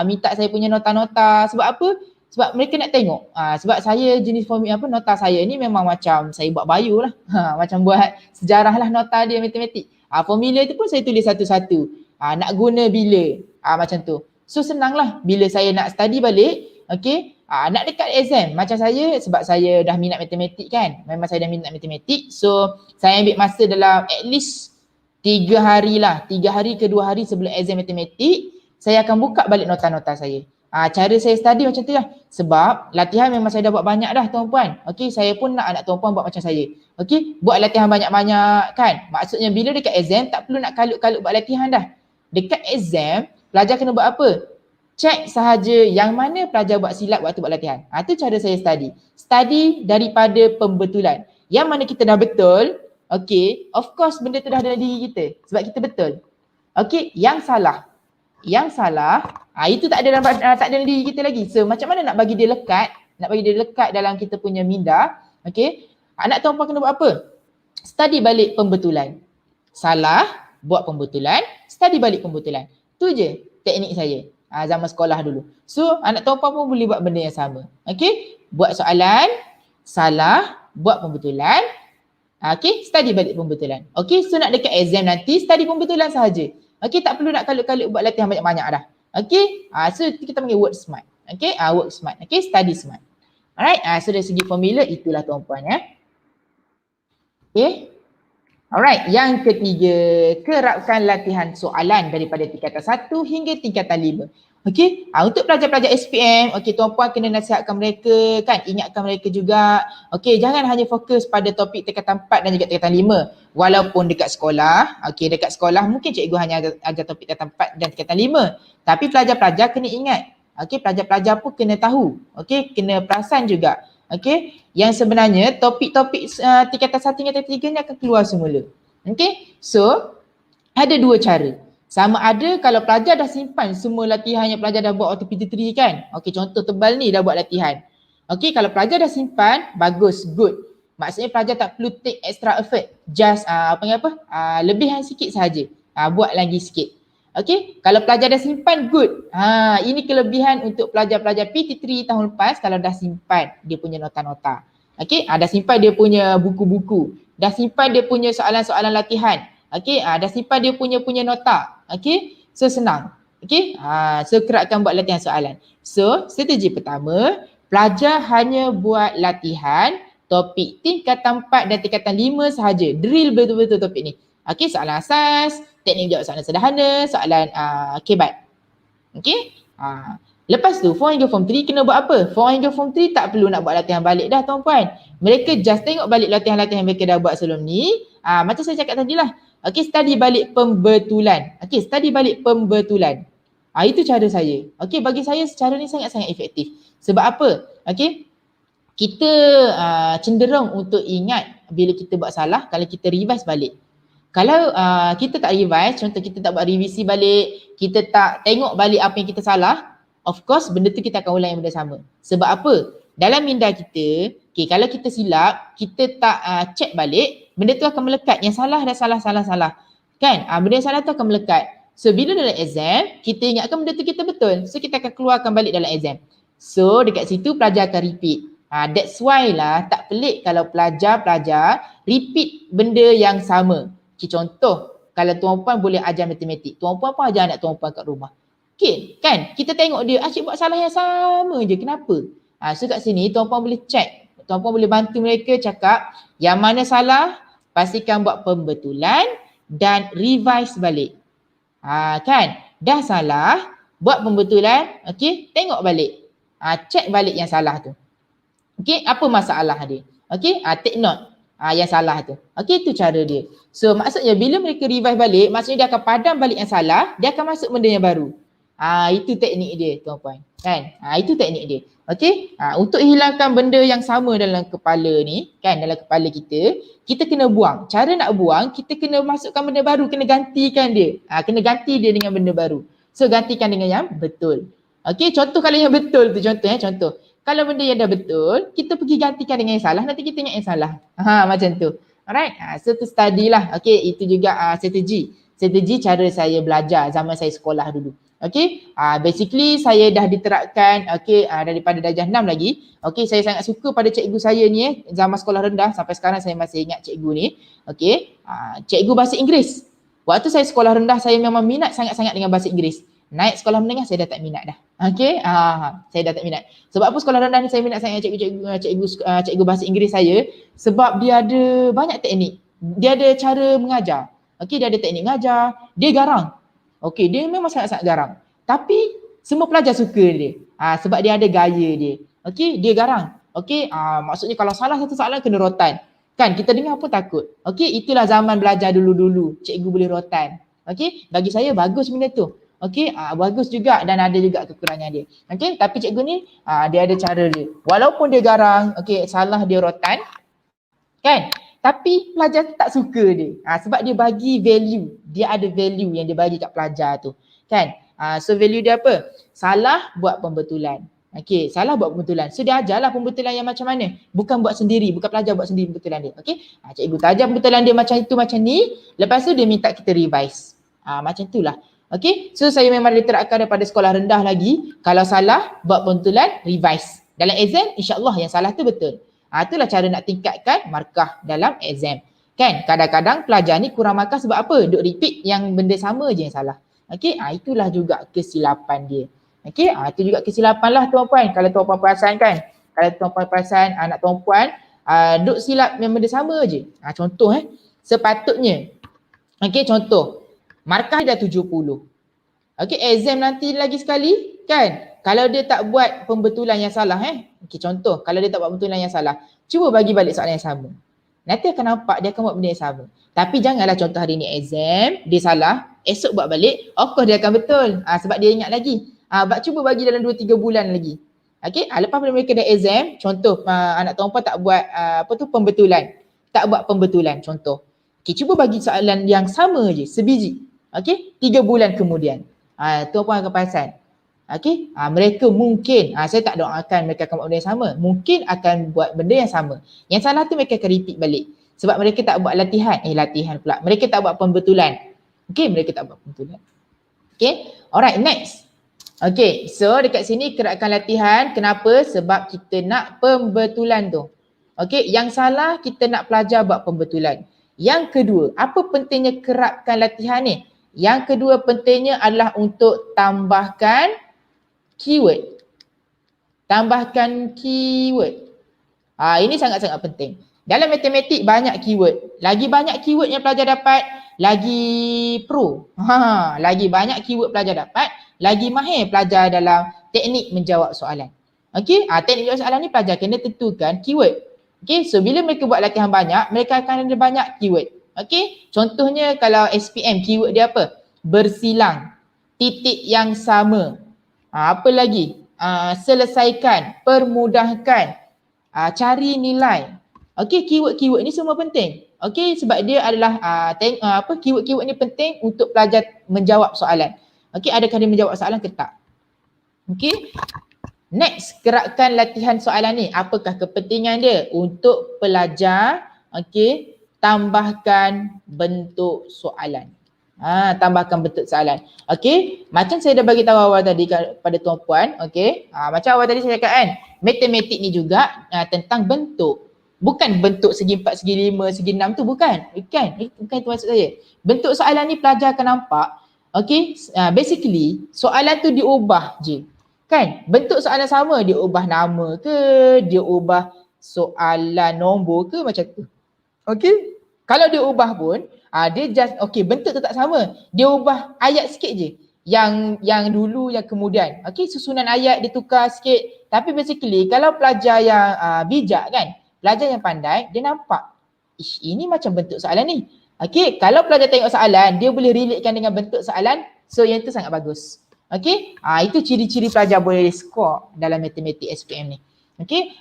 minta saya punya nota-nota. Sebab apa? Sebab mereka nak tengok. Sebab saya jenis nota saya ni memang macam saya buat bio lah. Macam buat sejarah lah nota dia matematik. Formula tu pun saya tulis satu-satu. Nak guna bila. Macam tu. So senang lah bila saya nak study balik, okey, nak dekat exam. Macam saya, sebab saya dah minat matematik kan. Memang saya dah minat matematik. So saya ambil masa dalam at least 3 hari lah. 3 hari ke 2 hari sebelum exam matematik, saya akan buka balik nota-nota saya. Cara saya study macam tu lah. Sebab latihan memang saya dah buat banyak dah tuan-puan. Okey, saya pun nak anak tuan-puan buat macam saya. Okey, buat latihan banyak-banyak kan. Maksudnya bila dekat exam tak perlu nak kalut-kalut buat latihan dah. Dekat exam, pelajar kena buat apa? Check sahaja yang mana pelajar buat silap waktu buat latihan. Tu cara saya study. Study daripada pembetulan. Yang mana kita dah betul, okey, of course benda tu dah ada dalam diri kita. Sebab kita betul. Okey, yang salah, itu tak ada dalam diri kita lagi. So macam mana nak bagi dia lekat dalam kita punya minda. Okey, anak tuan-puan kena buat apa? Study balik pembetulan. Salah, buat pembetulan, study balik pembetulan. Tu je teknik saya zaman sekolah dulu. So anak tuan-puan pun boleh buat benda yang sama. Okey, buat soalan, salah, buat pembetulan. Okey, study balik pembetulan. Okey, so nak dekat exam nanti study pembetulan sahaja. Okey, tak perlu nak kalut-kalut buat latihan banyak-banyak dah. Okey, so kita panggil work smart. Okey, work smart. Okey, study smart. Alright, so dari segi formula itulah tuan-puan ya. Okey. Alright, yang ketiga, kerapkan latihan soalan daripada tingkatan 1 hingga tingkatan 5. Okey, untuk pelajar-pelajar SPM, okey, tuan-puan kena nasihatkan mereka kan, ingatkan mereka juga. Okey, jangan hanya fokus pada topik tingkatan 4 dan juga tingkatan 5. Walaupun dekat sekolah, okey, dekat sekolah mungkin cikgu hanya ajar topik tingkatan 4 dan tingkatan 5. Tapi pelajar-pelajar kena ingat. Okey, pelajar-pelajar pun kena tahu. Okey, kena perasan juga. Okey, yang sebenarnya topik-topik tingkatan 1 hingga tingkatan 3 ni akan keluar semula. Okey, so ada 2 cara. Sama ada kalau pelajar dah simpan semua latihan yang pelajar dah buat waktu PT3 kan. Okey, contoh tebal ni dah buat latihan. Okey, kalau pelajar dah simpan, bagus, good. Maksudnya pelajar tak perlu take extra effort. Just lebihan sikit sahaja. Buat lagi sikit. Okey, kalau pelajar dah simpan, good. Ini kelebihan untuk pelajar-pelajar PT3 tahun lepas kalau dah simpan dia punya nota-nota. Okey, dah simpan dia punya buku-buku. Dah simpan dia punya soalan-soalan latihan. Okey, dah simpan dia punya nota. Okey, so senang. Okey, so kerapkan buat latihan soalan. So, strategi pertama, pelajar hanya buat latihan topik tingkatan 4 dan tingkatan 5 sahaja. Drill betul-betul topik ni. Okey, soalan asas, teknik jawab soalan sederhana, soalan kebat. Okey, lepas tu form hingga form 3 kena buat apa? Form hingga form 3 tak perlu nak buat latihan balik dah tuan-puan. Mereka just tengok balik latihan-latihan mereka dah buat sebelum ni. Macam saya cakap tadi lah. Okey, study balik pembetulan. Okey, study balik pembetulan. Itu cara saya. Okey, bagi saya cara ni sangat-sangat efektif. Sebab apa? Okey, kita cenderung untuk ingat bila kita buat salah kalau kita revise balik. Kalau kita tak revise, contoh kita tak buat revisi balik, kita tak tengok balik apa yang kita salah, of course benda tu kita akan ulang yang benda sama. Sebab apa? Dalam minda kita, kalau kita silap, kita tak check balik, benda tu akan melekat. Yang salah dah salah. Kan? Benda yang salah tu akan melekat. So bila dalam exam, kita ingatkan benda tu kita betul. So kita akan keluarkan balik dalam exam. So dekat situ pelajar akan repeat. That's why lah tak pelik kalau pelajar-pelajar repeat benda yang sama. Contoh, kalau tuan-puan boleh ajar matematik, tuan-puan pun ajar anak tuan-puan kat rumah. Okay, kan? Kita tengok dia, cik buat salah yang sama je, kenapa? So kat sini tuan-puan boleh check. Tuan-puan boleh bantu mereka cakap yang mana salah, pastikan buat pembetulan dan revise balik. Kan? Dah salah, buat pembetulan, okey, tengok balik. Check balik yang salah tu. Okey, apa masalah dia? Okey, take note. yang salah tu. Okey, itu cara dia. So maksudnya bila mereka revise balik, maksudnya dia akan padam balik yang salah, dia akan masuk benda yang baru. Itu teknik dia tuan-puan. Kan? Itu teknik dia. Okey? Untuk hilangkan benda yang sama dalam kepala ni, kan, dalam kepala kita kena buang. Cara nak buang, kita kena masukkan benda baru, kena gantikan dia. Kena ganti dia dengan benda baru. So gantikan dengan yang betul. Okey, contoh kalau yang betul tu contoh. Kalau benda yang dah betul, kita pergi gantikan dengan yang salah, nanti kita ingat yang salah. Macam tu. Alright. So tu study lah. Okey, itu juga strategi cara saya belajar zaman saya sekolah dulu. Okey, basically saya dah diterapkan daripada darjah 6 lagi. Okey, saya sangat suka pada cikgu saya ni zaman sekolah rendah, sampai sekarang saya masih ingat cikgu ni. Okey, cikgu bahasa Inggeris. Waktu saya sekolah rendah saya memang minat sangat-sangat dengan bahasa Inggeris. Naik sekolah menengah saya dah tak minat dah. Okey, saya dah tak minat. Sebab apa sekolah rendah ni saya minat sangat cikgu bahasa Inggeris saya, sebab dia ada banyak teknik. Dia ada cara mengajar. Okey, dia ada teknik mengajar, dia garang. Okey, dia memang sangat-sangat garang. Tapi semua pelajar suka dia. Sebab dia ada gaya dia. Okey, dia garang. Okey, maksudnya kalau salah satu soalan kena rotan. Kan, kita dengar pun takut. Okey, itulah zaman belajar dulu-dulu. Cikgu boleh rotan. Okey, bagi saya bagus benda tu. Okey, bagus juga dan ada juga kekurangan dia. Okey, tapi cikgu ni dia ada cara dia. Walaupun dia garang, okey, salah dia rotan. Kan? Tapi pelajar tu tak suka dia. Sebab dia bagi value. Dia ada value yang dia bagi kat pelajar tu. Kan? So value dia apa? Salah buat pembetulan. Okey, salah buat pembetulan. So dia ajarlah pembetulan yang macam mana. Bukan buat sendiri, bukan pelajar buat sendiri pembetulan dia. Okey? Cikgu ajar pembetulan dia macam itu, macam ni. Lepas tu dia minta kita revise. Macam itulah. Okey? So saya memang diterapkan daripada sekolah rendah lagi. Kalau salah, buat pembetulan, revise. Dalam exam, insya-Allah yang salah tu betul. Itulah cara nak tingkatkan markah dalam exam. Kan? Kadang-kadang pelajar ni kurang markah sebab apa? Duk repeat yang benda sama je yang salah. Okey? Itulah juga kesilapan dia. Okey? Itu juga kesilapan lah tuan-puan. Kalau tuan-puan perasan kan? Kalau tuan-puan perasan anak tuan-puan duk silap yang benda sama je. Contoh sepatutnya. Okey, contoh. Markah dah 70. Okey, exam nanti lagi sekali kan? Kalau dia tak buat pembetulan yang salah okey, contoh kalau dia tak buat pembetulan yang salah, cuba bagi balik soalan yang sama. Nanti akan nampak dia akan buat benda yang sama. Tapi janganlah contoh hari ni exam, dia salah, esok buat balik, of course dia akan betul. Sebab dia ingat lagi. Cuba bagi dalam 2-3 bulan lagi. Okey, lepas mereka dah exam, contoh anak tuan-puan tak buat pembetulan. Tak buat pembetulan contoh. Okey, cuba bagi soalan yang sama je, sebiji. Okey, 3 bulan kemudian. Tuan-puan akan perasan. Okey, mereka mungkin, saya tak doakan mereka akan buat benda yang sama. Mungkin akan buat benda yang sama. Yang salah tu mereka akan repeat balik. Sebab mereka tak buat latihan. Latihan pula. Mereka tak buat pembetulan. Okey, mereka tak buat pembetulan. Okey, alright, next. Okey, so dekat sini kerapkan latihan. Kenapa? Sebab kita nak pembetulan tu. Okey, yang salah kita nak pelajar buat pembetulan. Yang kedua, apa pentingnya kerapkan latihan ni? Yang kedua pentingnya adalah untuk tambahkan keyword. Tambahkan keyword. Ini sangat-sangat penting. Dalam matematik banyak keyword. Lagi banyak keyword yang pelajar dapat, lagi pro. Lagi banyak keyword pelajar dapat, lagi mahir pelajar dalam teknik menjawab soalan. Okey, teknik menjawab soalan ni pelajar kena tentukan keyword. Okey, so bila mereka buat latihan banyak, mereka akan ada banyak keyword. Okey, contohnya kalau SPM keyword dia apa? Bersilang, titik yang sama. Apa lagi? Selesaikan, permudahkan, cari nilai. Okey, keyword-keyword ni semua penting. Okey, sebab dia adalah keyword-keyword ni penting untuk pelajar menjawab soalan. Okey, adakah dia menjawab soalan ke tak? Okey. Next, kerapkan latihan soalan ni. Apakah kepentingan dia? Untuk pelajar, okey, tambahkan bentuk soalan. Tambahkan bentuk soalan. Okey, macam saya dah bagi tahu awal tadi kepada tuan-puan, okey. Macam awal tadi saya cakap kan, matematik ni juga tentang bentuk. Bukan bentuk segi 4, segi 5, segi 6 tu bukan. Bukan itu maksud saya. Bentuk soalan ni pelajar akan nampak, okey, basically soalan tu diubah je. Kan? Bentuk soalan sama, dia ubah nama ke, dia ubah soalan nombor ke macam tu. Okey? Kalau dia ubah pun, dia just, okey, bentuk tu tak sama. Dia ubah ayat sikit je. Yang dulu, yang kemudian. Okey, susunan ayat dia tukar sikit. Tapi basically, kalau pelajar yang bijak kan, pelajar yang pandai, dia nampak ish, ini macam bentuk soalan ni. Okey, kalau pelajar tengok soalan, dia boleh relatekan dengan bentuk soalan, so yang tu sangat bagus. Okey, itu ciri-ciri pelajar boleh skor dalam matematik SPM ni. Okey,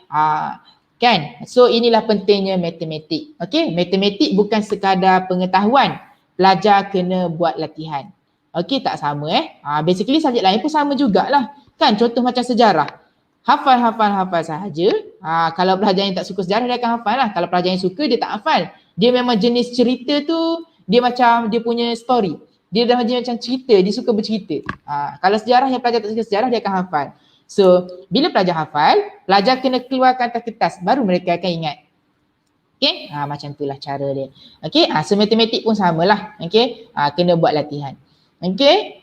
kan? So inilah pentingnya matematik. Okey, matematik bukan sekadar pengetahuan. Pelajar kena buat latihan. Okey, tak sama basically subjek lain pun sama jugalah. Kan, contoh macam sejarah. Hafal sahaja. Kalau pelajar yang tak suka sejarah dia akan hafal lah. Kalau pelajar yang suka dia tak hafal. Dia memang jenis cerita tu dia macam dia punya story. Dia dah macam cerita, dia suka bercerita. Kalau sejarah yang pelajar tak suka sejarah dia akan hafal. So, bila pelajar hafal, pelajar kena keluarkan atas kertas baru mereka akan ingat. Okey? Macam itulah cara dia. Okey? So matematik pun samalah. Okey? Kena buat latihan. Okey?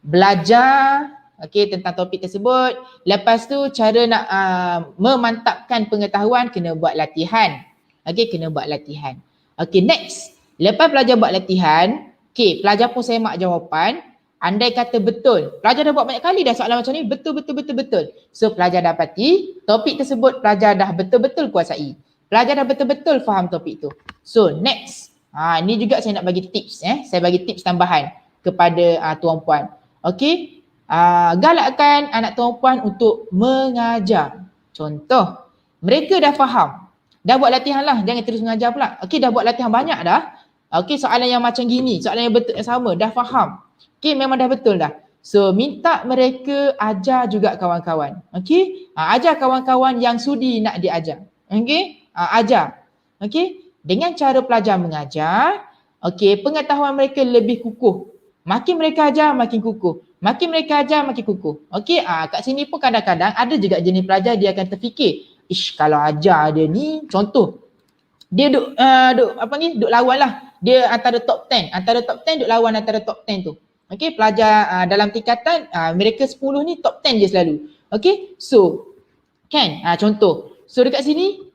Belajar tentang topik tersebut. Lepas tu cara nak memantapkan pengetahuan kena buat latihan. Kena buat latihan. Next. Lepas pelajar buat latihan, pelajar pun semak jawapan. Andai kata betul. Pelajar dah buat banyak kali dah soalan macam ni. Betul. So pelajar dapati topik tersebut pelajar dah betul-betul kuasai. Pelajar dah betul-betul faham topik tu. So next. Ni juga saya nak bagi tips. Saya bagi tips tambahan kepada tuan puan. Okey. Galakkan anak tuan puan untuk mengajar. Contoh, mereka dah faham. Dah buat latihan lah, jangan terus mengajar pula. Okey, dah buat latihan banyak dah. Okey, soalan yang macam gini, soalan yang betul yang sama, dah faham. Okey, memang dah betul dah. So, minta mereka ajar juga kawan-kawan. Okey, ajar kawan-kawan yang sudi nak diajar. Okey, ajar. Okey, dengan cara pelajar mengajar, okey, pengetahuan mereka lebih kukuh. Makin mereka ajar, makin kukuh. Makin mereka ajar, makin kukuh. Okey, kat sini pun kadang-kadang ada juga jenis pelajar dia akan terfikir, ish, kalau ajar dia ni, contoh, dia duk lawan lah. Dia antara top 10, duk lawan antara top 10 tu. Okey, pelajar dalam tingkatan, mereka 10 ni top 10 je selalu. Okey, so, kan, contoh. So dekat sini,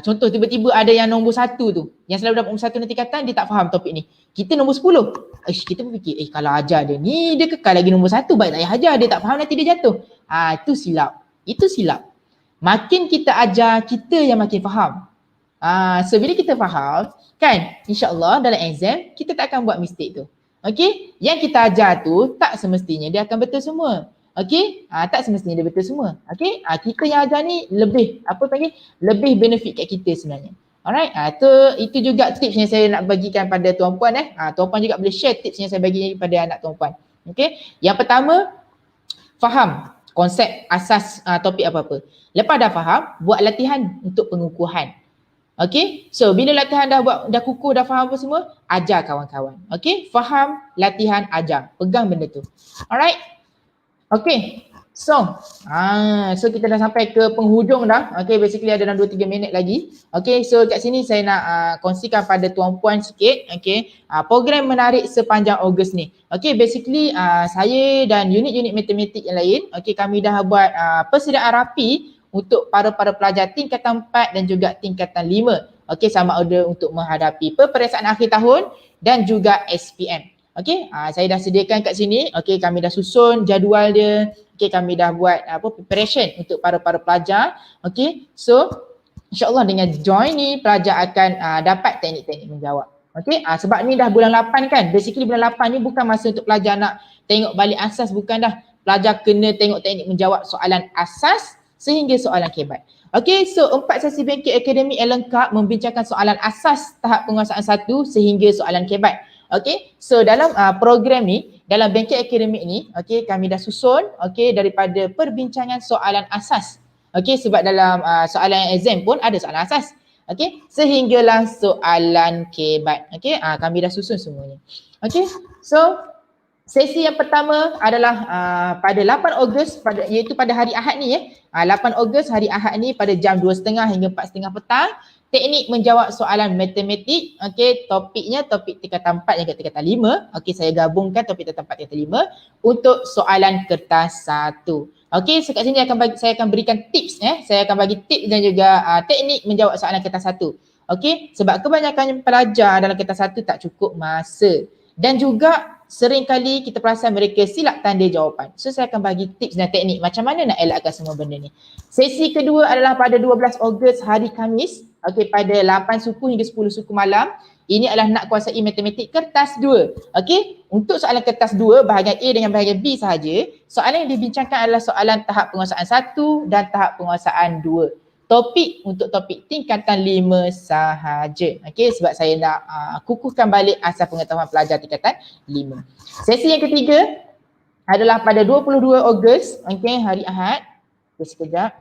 contoh tiba-tiba ada yang nombor 1 tu, yang selalu dapat nombor 1 dalam tingkatan, dia tak faham topik ni. Kita nombor 10. Kita pun fikir, kalau ajar dia ni, dia kekal lagi nombor 1, baik tak payah ajar, dia tak faham nanti dia jatuh. Itu silap. Itu silap. Makin kita ajar, kita yang makin faham. So bila kita faham, kan, insyaAllah dalam exam, kita tak akan buat mistake tu. Okey, yang kita ajar tu, tak semestinya dia akan betul semua. Okey, tak semestinya dia betul semua. Okey, kita yang ajar ni lebih, lebih benefit kat kita sebenarnya. Alright, itu juga tips yang saya nak bagikan pada tuan puan. Tuan puan juga boleh share tips yang saya bagi pada anak tuan puan. Okey, yang pertama, faham konsep asas topik apa-apa. Lepas dah faham, buat latihan untuk pengukuhan. Okey, so bila latihan dah kukuh, dah faham apa semua, ajar kawan-kawan. Okey, faham, latihan, ajar. Pegang benda tu. Alright. Okey. So kita dah sampai ke penghujung dah. Okay, basically ada dalam 2-3 minit lagi. Okay, so kat sini saya nak kongsikan pada tuan puan sikit. Okay, program menarik sepanjang Ogos ni. Okay, basically saya dan unit-unit matematik yang lain, okay, kami dah buat persediaan rapi untuk para pelajar tingkatan 4 dan juga tingkatan 5. Okay, sama ada untuk menghadapi peperiksaan akhir tahun dan juga SPM. Okay, saya dah sediakan kat sini. Okay, kami dah susun jadual dia. Okay, kami dah buat preparation untuk para pelajar. Okay, so insyaAllah dengan join ni pelajar akan dapat teknik-teknik menjawab. Okay, sebab ni dah bulan 8 kan. Basically bulan 8 ni bukan masa untuk pelajar nak tengok balik asas, bukan dah. Pelajar kena tengok teknik menjawab soalan asas sehingga soalan kebat. Okay, so 4 sesi bangkit akademik yang lengkap membincangkan soalan asas tahap penguasaan 1 sehingga soalan kebat. Okay, so dalam program ni, dalam bangkit akademik ni, okay, kami dah susun, okay, daripada perbincangan soalan asas. Okay, sebab dalam soalan exam pun ada soalan asas. Okay, sehinggalah soalan kebat. Okay, kami dah susun semuanya. Okay, so sesi yang pertama adalah pada 8 Ogos, iaitu pada hari Ahad ni 8 Ogos hari Ahad ni pada jam 2.30 hingga 4.30 petang. Teknik menjawab soalan matematik. Okey, topiknya topik tingkatan 4 dan tingkatan 5. Okey, saya gabungkan topik tingkatan 4 dan tingkatan 5 untuk soalan kertas 1. Okey, so kat sini saya akan berikan tips Saya akan bagi tips dan juga teknik menjawab soalan kertas 1. Okey, sebab kebanyakan pelajar dalam kertas 1 tak cukup masa. Dan juga seringkali kita perasan mereka silap tanda jawapan. So saya akan bagi tips dan teknik macam mana nak elakkan semua benda ni. Sesi kedua adalah pada 12 Ogos hari Khamis. okey, pada 8 suku hingga 10 suku malam. Ini adalah nak kuasai matematik kertas 2. Okey, untuk soalan kertas 2 bahagian A dengan bahagian B sahaja, soalan yang dibincangkan adalah soalan tahap penguasaan 1 dan tahap penguasaan 2. Topik untuk topik tingkatan 5 sahaja. Okey, sebab saya nak kukuhkan balik asas pengetahuan pelajar tingkatan 5. Sesi yang ketiga adalah pada 22 Ogos, okey, hari Ahad. Okey, sekejap.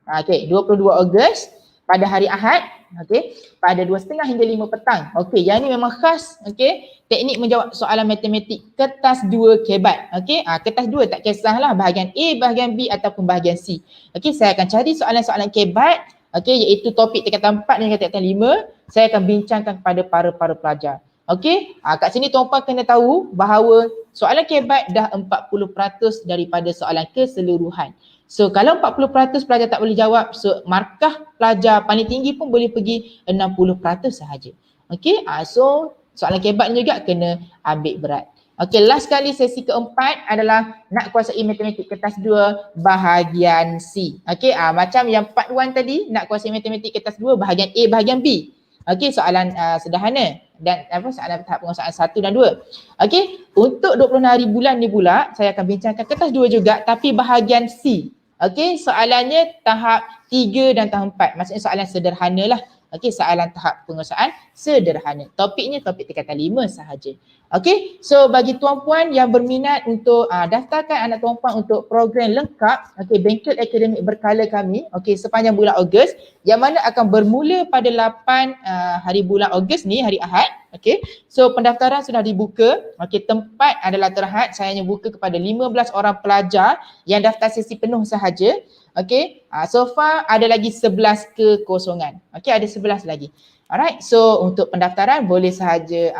Okey, 22 Ogos pada hari Ahad, okey, pada 2.30 hingga 5 petang. Okey, yang ni memang khas, okey, teknik menjawab soalan matematik kertas 2 kebat. Okey, kertas 2 tak kisahlah bahagian A, bahagian B ataupun bahagian C. Okey, saya akan cari soalan-soalan kebat, okey, iaitu topik tingkatan 4 dan tingkatan 5. Saya akan bincangkan kepada para pelajar. Okey, kat sini tuan-puan kena tahu bahawa soalan kebat dah 40% daripada soalan keseluruhan. So kalau 40% pelajar tak boleh jawab, so markah pelajar paling tinggi pun boleh pergi 60% sahaja. Okey, so soalan kebat ni juga kena ambil berat. Okey, last kali sesi keempat adalah nak kuasai matematik kertas 2 bahagian C. Okey, macam yang part 1 tadi, nak kuasai matematik kertas 2 bahagian A, bahagian B. Okey, soalan sederhana dan soalan tahap penguasaan 1 dan 2. Okey, untuk 20 hari bulan ni pula saya akan bincangkan kertas 2 juga tapi bahagian C. Okey, soalannya tahap 3 dan tahap 4. Maksudnya soalan sederhana lah. Okey, soalan tahap penguasaan sederhana. Topiknya topik tingkatan 5 sahaja. Okey, so bagi tuan-puan yang berminat untuk daftarkan anak tuan-puan untuk program lengkap, okey, bengkel akademik berkala kami, okey, sepanjang bulan Ogos, yang mana akan bermula pada 8 hari bulan Ogos ni, hari Ahad. Okey, so pendaftaran sudah dibuka. Okey, tempat adalah terhad. Saya hanya buka kepada 15 orang pelajar yang daftar sesi penuh sahaja. Okey, so far ada lagi 11 kekosongan. Okey, ada 11 lagi. Alright, so untuk pendaftaran boleh sahaja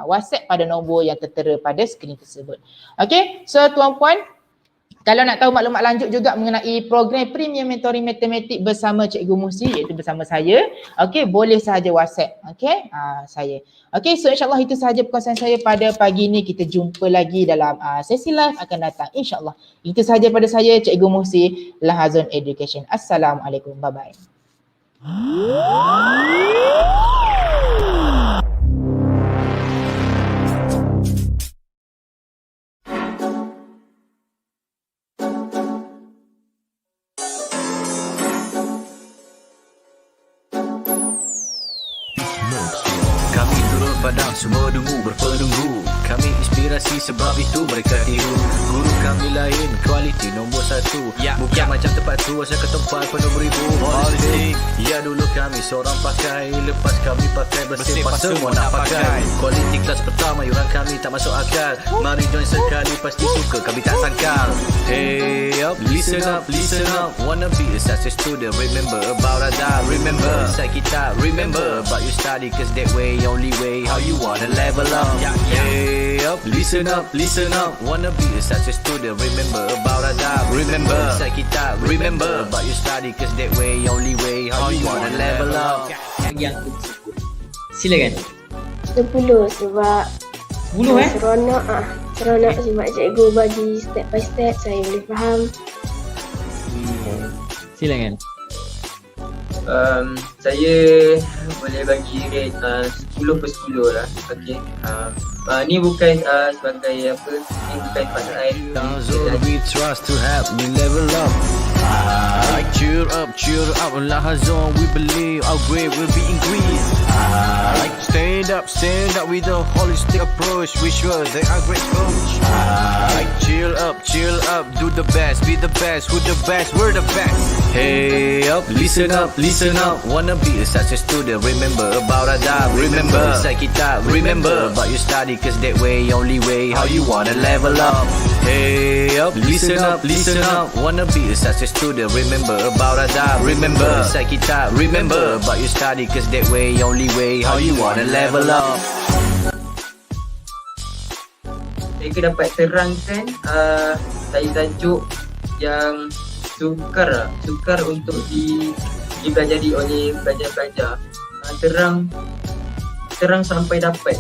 WhatsApp pada nombor yang tertera pada skrin tersebut. Okey, so tuan-puan, kalau nak tahu maklumat lanjut juga mengenai program Premium Mentoring Matematik bersama Cikgu Muhsi, iaitu bersama saya, okey, boleh sahaja WhatsApp, okey, saya. Okey, so insyaAllah itu sahaja perkongsian saya pada pagi ini. Kita jumpa lagi dalam sesi live akan datang, insyaAllah. Itu sahaja pada saya, Cikgu Muhsi, Lahazon Education. Assalamualaikum, bye-bye. Kami turun padang, semua dungu berpenunggu. Kami inspirasi sebab itu mereka tiru. Guru kami lain, kualiti nombor 1. Bukan macam tempat tu, asal ke tempat penuh beribu. Politik, ya dulu kami seorang pakai. Lepas kami pakai bersih, pas semua nak pakai. Kualiti kelas pertama, yuran kami tak masuk akal. Mari join sekali, pasti suka, kami tak sangkal. Hey up, listen up, listen up. Wanna be a success student, remember about Radar. Remember, inside kita, remember about you study, cause that way, only way, how you wanna level up. Hey up, listen up, listen up. Wanna be a success student, remember about Radar. Remember, inside kita, remember about you study, cause that way, only way, how you wanna level up. Yang tersebut. Silakan. 10 sebab 10 seronok sebab cikgu bagi step by step, saya boleh faham. Silakan. Saya boleh bagi rate 10 per 10 lah. Okey. Ni bukan sebagai apa, ni bukan pada air. Lahazon we trust to help me level up. Cheer up, Lahazon we believe our grade will be increased. Stand up with a holistic approach. We sure they are great coach. Chill up, do the best, be the best, who the best, we're the best. Hey up, listen up, wanna be a success student, remember about Radar. Remember, inside kita, remember about you study, cause that way, only way, how you wanna level up. Hey up, listen up, wanna be a success student, remember about Radar. Remember, inside kita, remember about you study, cause that way, only way, how you wanna level up. Mereka dapat terangkan tajuk yang sukar untuk dipelajari oleh pelajar-pelajar. Terang sampai dapat.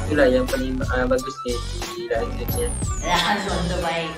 Itulah yang paling bagusnya di Lahazon. Lahazon terbaik.